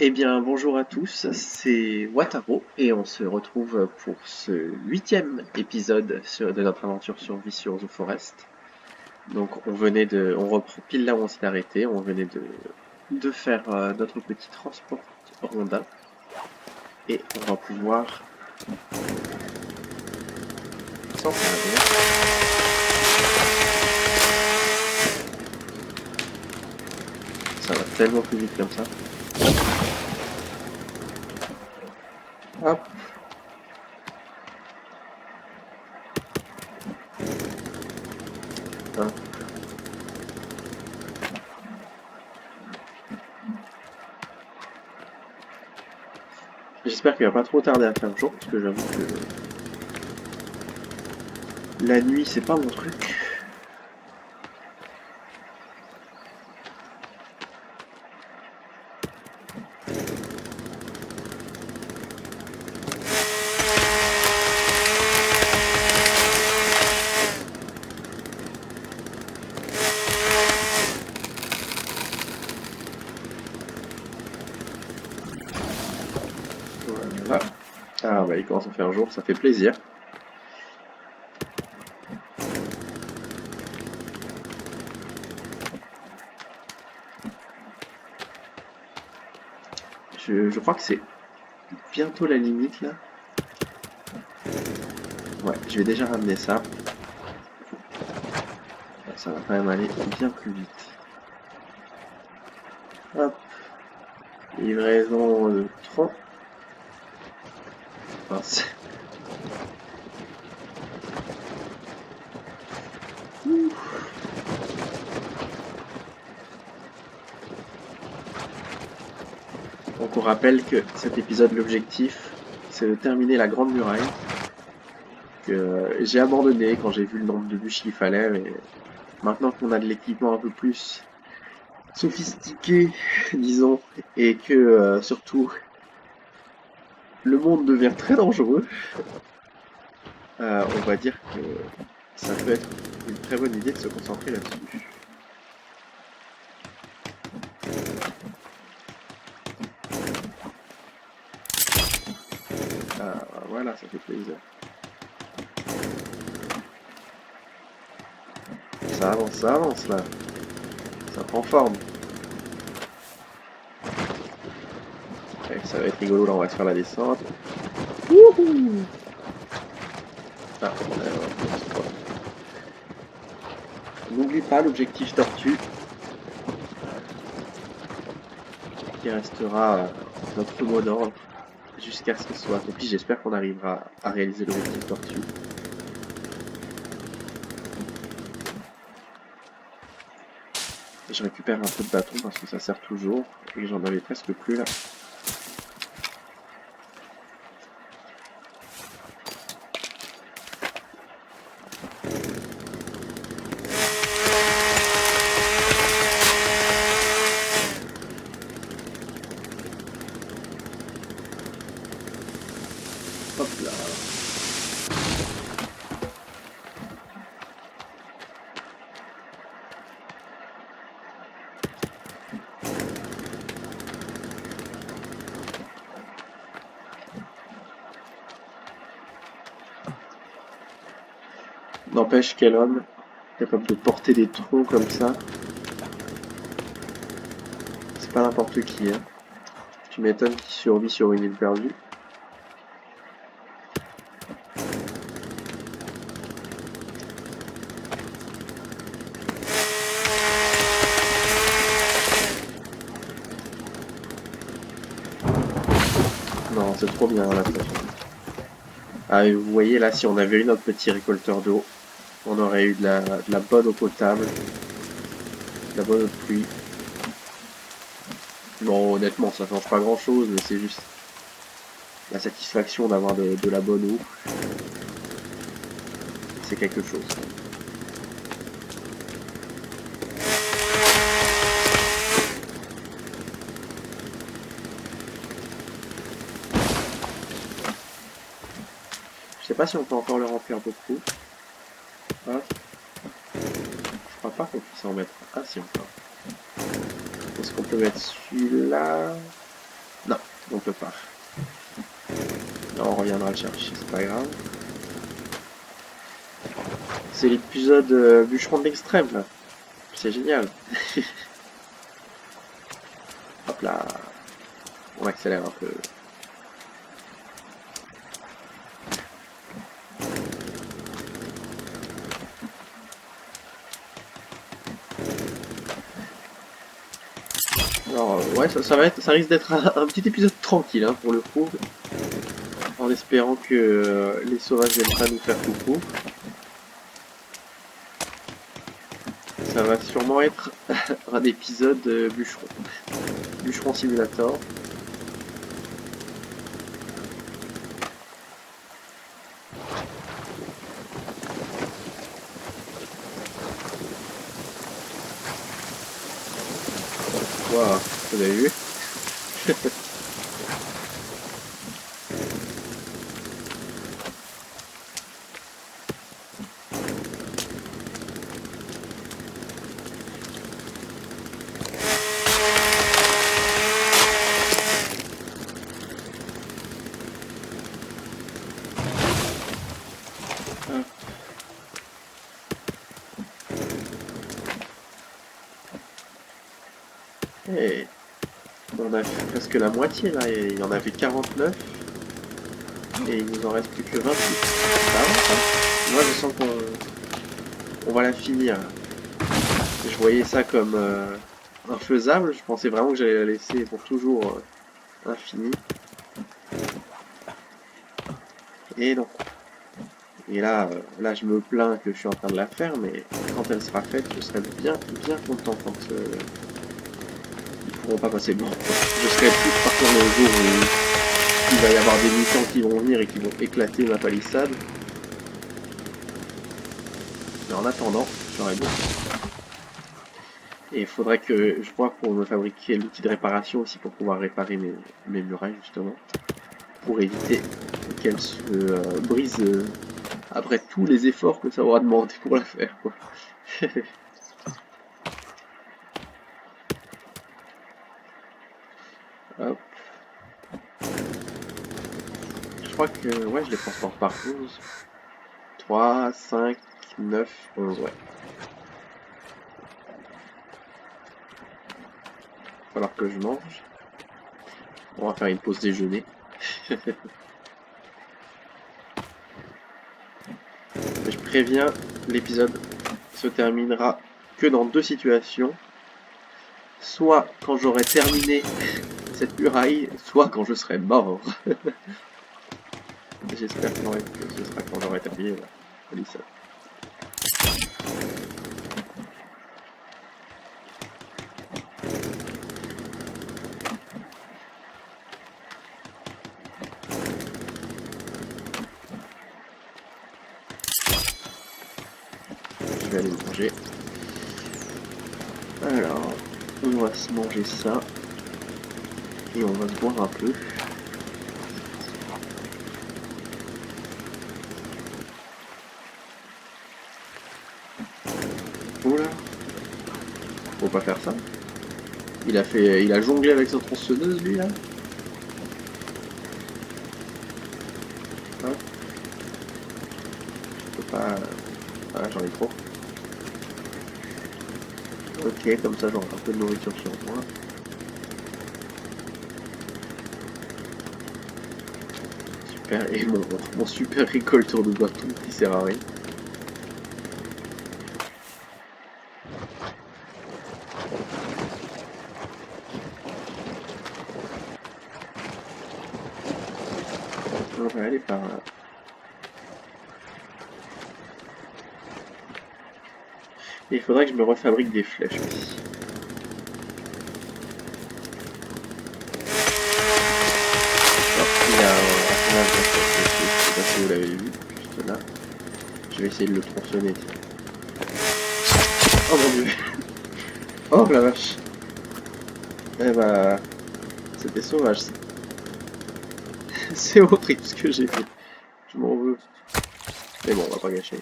Eh bien, bonjour à tous, c'est Wataro et on se retrouve pour ce 8e épisode de notre aventure survie sur The Forest. Donc, on reprend pile là où on s'est arrêté, on venait de faire notre petit transport rondin et on va pouvoir s'en servir. Ça va tellement plus vite comme ça. Hop, hop. J'espère qu'il va pas trop tarder à faire jour parce que j'avoue que la nuit c'est pas mon truc. Voilà. Ah bah il commence à faire jour, ça fait plaisir. Je crois que c'est bientôt la limite là. Ouais, je vais déjà ramener ça. Ça va quand même aller bien plus vite. Hop, livraison de tronc. Mince. Donc on rappelle que cet épisode, l'objectif, c'est de terminer la Grande Muraille. Que j'ai abandonné quand j'ai vu le nombre de bûches qu'il fallait, mais maintenant qu'on a de l'équipement un peu plus sophistiqué, disons, et que surtout le monde devient très dangereux, on va dire que ça peut être une très bonne idée de se concentrer là-dessus. Ah, voilà, ça fait plaisir. Ça avance là. Ça prend forme. Ouais, ça va être rigolo, là on va se faire la descente. Wouhou. Ah, n'oublie pas l'objectif tortue qui restera notre mot d'ordre jusqu'à ce que ce soit accompli. J'espère qu'on arrivera à réaliser l'objectif tortue. Je récupère un peu de bâton parce que ça sert toujours et j'en avais presque plus là. Hop là. N'empêche quel homme, capable de porter des troncs comme ça, c'est pas n'importe qui, hein. Tu m'étonnes qu'il survit sur une île perdue. Non, c'est trop bien la station. Ah, et vous voyez là, si on avait eu notre petit récolteur d'eau, on aurait eu de la bonne eau potable, de la bonne eau de pluie. Bon, honnêtement, ça change pas grand chose, mais c'est juste la satisfaction d'avoir de la bonne eau. C'est quelque chose. Je sais pas si on peut encore le remplir beaucoup. Hop. Je crois pas qu'on puisse en mettre. Ah si, on peut. Est-ce qu'on peut mettre celui-là? On peut pas. Là, on reviendra le chercher, c'est pas grave. C'est l'épisode bûcheron de l'extrême, là. C'est génial. Hop là. On accélère un peu. Alors, ouais, ça risque d'être un petit épisode tranquille, hein, pour le coup. En espérant que les sauvages viennent pas nous faire coucou. Ça va sûrement être un épisode bûcheron. Bûcheron Simulator. Waouh, vous avez vu? Et on a fait presque la moitié là, et il y en avait 49 et il nous en reste plus que 28. Ça avance, hein. Moi je sens qu'on va la finir. Je voyais ça comme infaisable, je pensais vraiment que j'allais la laisser pour toujours infinie. Et non. Et là, là je me plains que je suis en train de la faire, mais quand elle sera faite, je serai bien content quand ils pourront pas passer bon. Je serai plus partant le jour où il va y avoir des mutants qui vont venir et qui vont éclater ma palissade. Mais en attendant, j'aurais bien. Et il faudrait que je vois pour me fabriquer l'outil de réparation aussi pour pouvoir réparer mes murailles justement. Pour éviter qu'elles se brisent après tous les efforts que ça aura demandé pour la faire, quoi. Hop. Je crois que ouais, je les transporte par 11. 3, 5, 9, 11, ouais. Il va falloir que je mange. On va faire une pause déjeuner. Mais je préviens, l'épisode se terminera que dans deux situations. Soit quand j'aurai terminé cette muraille, soit quand je serai mort. J'espère que ce sera quand j'aurai terminé la palissade. Je vais aller manger. Alors, on va se manger ça. Et on va se boire un peu. Oula, faut pas faire ça. Il a jonglé avec sa tronçonneuse lui là. Hein, je peux pas. Ah, j'en ai trop. Ok, comme ça j'aurai un peu de nourriture sur moi. Super, et mon super récolteur de bâton qui sert à rien. On va aller par là. Et il faudrait que je me refabrique des flèches aussi. Alors, il y a un personnage de flèche, je sais pas si vous l'avez vu, juste là. Je vais essayer de le tronçonner. Oh mon dieu. Oh la vache. Eh bah, c'était sauvage. C'est horrible ce que j'ai fait. Je m'en veux. Mais bon, on va pas gâcher.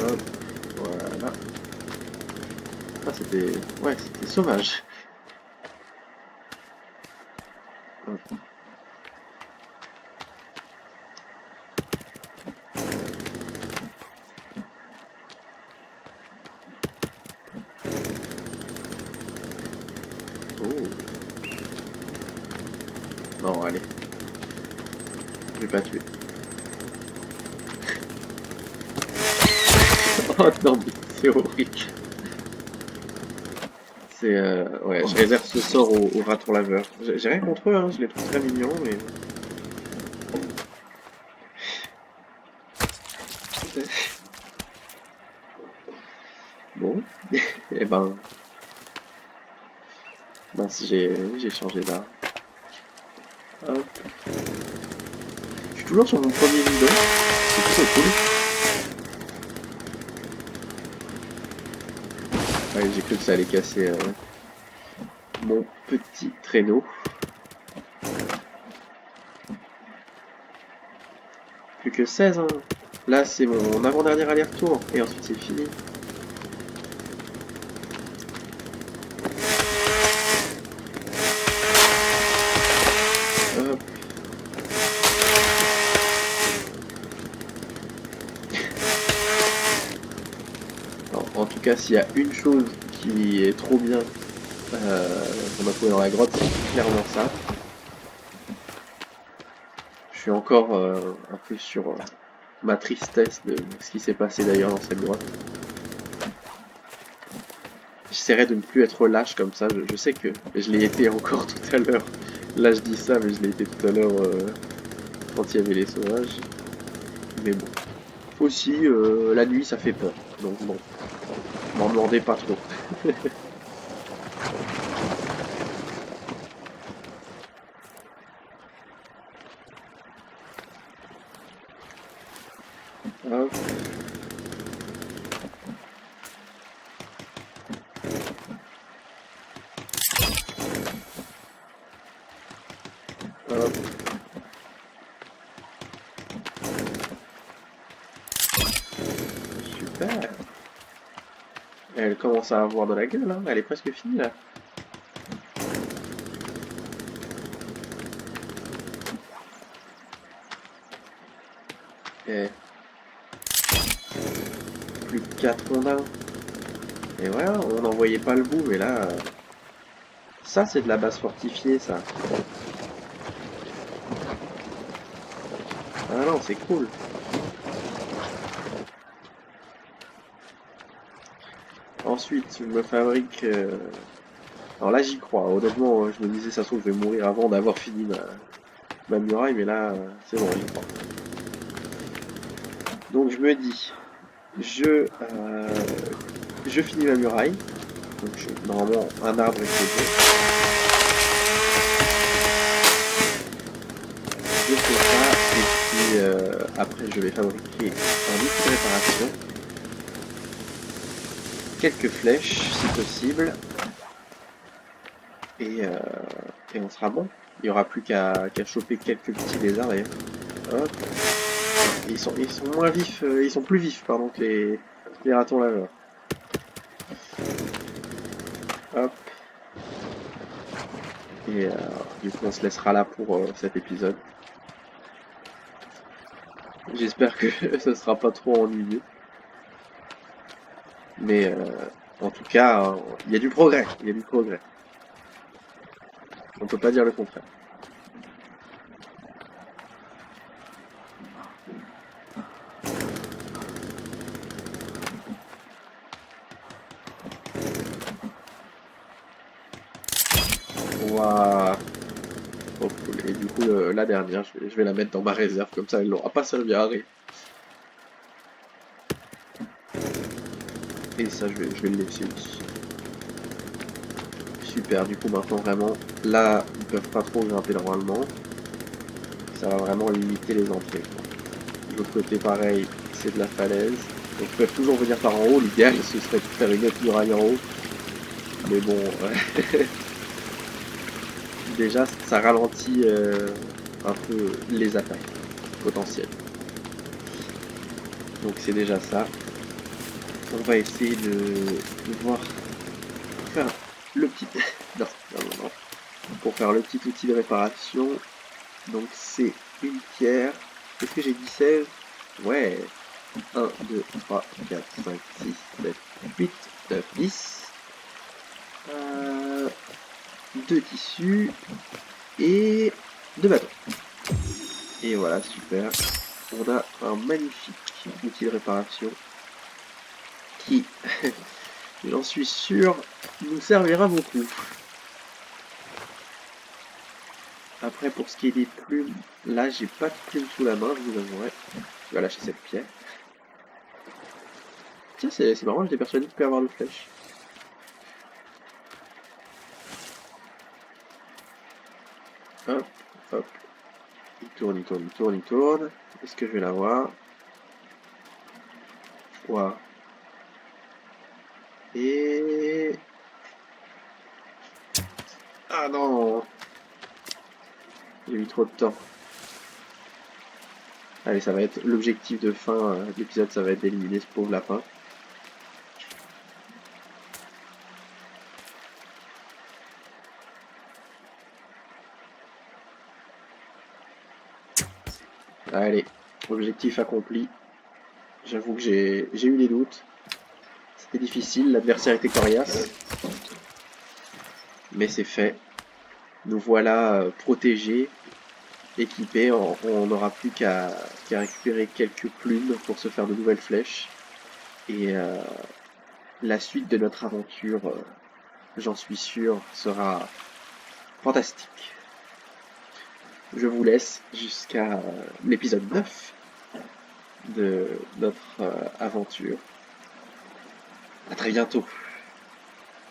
Hop. Ah, c'était... Ouais, c'était sauvage. Oh. Non, allez. Je vais pas tuer. Oh non, mais c'est horrible. C'est... Ouais, je réserve ce sort au raton laveur. J'ai rien contre eux, hein, je les trouve très mignons, mais... Bon. Et ben... Mince, j'ai changé d'arme. Hop. Je suis toujours sur mon premier bidon. C'est plutôt cool. Ouais, j'ai cru que ça allait casser mon petit traîneau. Plus que 16, hein. Là, c'est mon avant-dernier aller-retour. Et ensuite, c'est fini. Hop. Alors, en tout cas, s'il y a une chose qui est trop bien qu'on a trouvé dans la grotte, c'est clairement ça. Je suis encore un peu sur ma tristesse de ce qui s'est passé d'ailleurs dans cette grotte. J'essaierai de ne plus être lâche comme ça. Je sais que je l'ai été encore tout à l'heure. Là, je dis ça, mais je l'ai été tout à l'heure quand il y avait les sauvages. Mais bon. Aussi, la nuit, ça fait peur. Donc bon, m'en demandez pas trop. Hop. Hop. Super. Elle commence à avoir de la gueule, hein. Elle est presque finie là. Et plus que 4 rondins. Et voilà, on n'en voyait pas le bout, mais là, ça c'est de la base fortifiée, ça. Ah non, c'est cool. Ensuite, je me fabrique... Alors là, j'y crois. Honnêtement, je me disais, ça se trouve, je vais mourir avant d'avoir fini ma muraille, mais là, c'est bon, j'y crois. Donc je me dis, je finis ma muraille. Donc normalement, un arbre est fait. Je fais ça, et puis après, je vais fabriquer un outil de réparation. Quelques flèches, si possible. Et on sera bon. Il n'y aura plus qu'à choper quelques petits lézards d'ailleurs. Hop. Ils sont moins vifs, ils sont plus vifs pardon que les ratons laveurs. Hop. Et du coup on se laissera là pour cet épisode. J'espère que ce sera pas trop ennuyeux. Mais en tout cas, il y a du progrès. Il y a du progrès. On peut pas dire le contraire. Waouh. Oh, cool. Et du coup, la dernière, je vais la mettre dans ma réserve, comme ça elle n'aura pas servi à rien. Et ça, je vais le laisser aussi. Super, du coup maintenant vraiment, là, ils peuvent pas trop grimper normalement. Ça va vraiment limiter les entrées. De l'autre côté, pareil, c'est de la falaise. Donc ils peuvent toujours venir par en haut. L'idéal, ce serait de faire une autre muraille en haut. Mais bon, déjà, ça ralentit un peu les attaques potentielles. Donc c'est déjà ça. On va essayer de voir faire le petit... non, non, non, non. Pour faire le petit outil de réparation, donc c'est une pierre. Est-ce que j'ai dit 16? Ouais. 1, 2, 3, 4, 5, 6, 7, 8, 9, 10. 2 tissus et 2 bâtons. Et voilà, super. On a un magnifique outil de réparation qui, j'en suis sûr, nous servira beaucoup. Après, pour ce qui est des plumes, là, j'ai pas de plumes sous la main, je vous avouerai. Je vais lâcher cette pierre. Tiens, c'est marrant, j'étais persuadé qu'il peut y avoir de flèches. Hop, hop. Il tourne, il tourne, il tourne, il tourne. Est-ce que je vais l'avoir? Wow. Et... ah non! J'ai eu trop de temps. Allez, ça va être l'objectif de fin de l'épisode, ça va être d'éliminer ce pauvre lapin. Allez, objectif accompli. J'avoue que j'ai eu des doutes. C'était difficile, l'adversaire était coriace. Mais c'est fait. Nous voilà protégés, équipés. On n'aura plus qu'à récupérer quelques plumes pour se faire de nouvelles flèches. Et la suite de notre aventure, j'en suis sûr, sera fantastique. Je vous laisse jusqu'à l'épisode 9 de notre aventure. À très bientôt.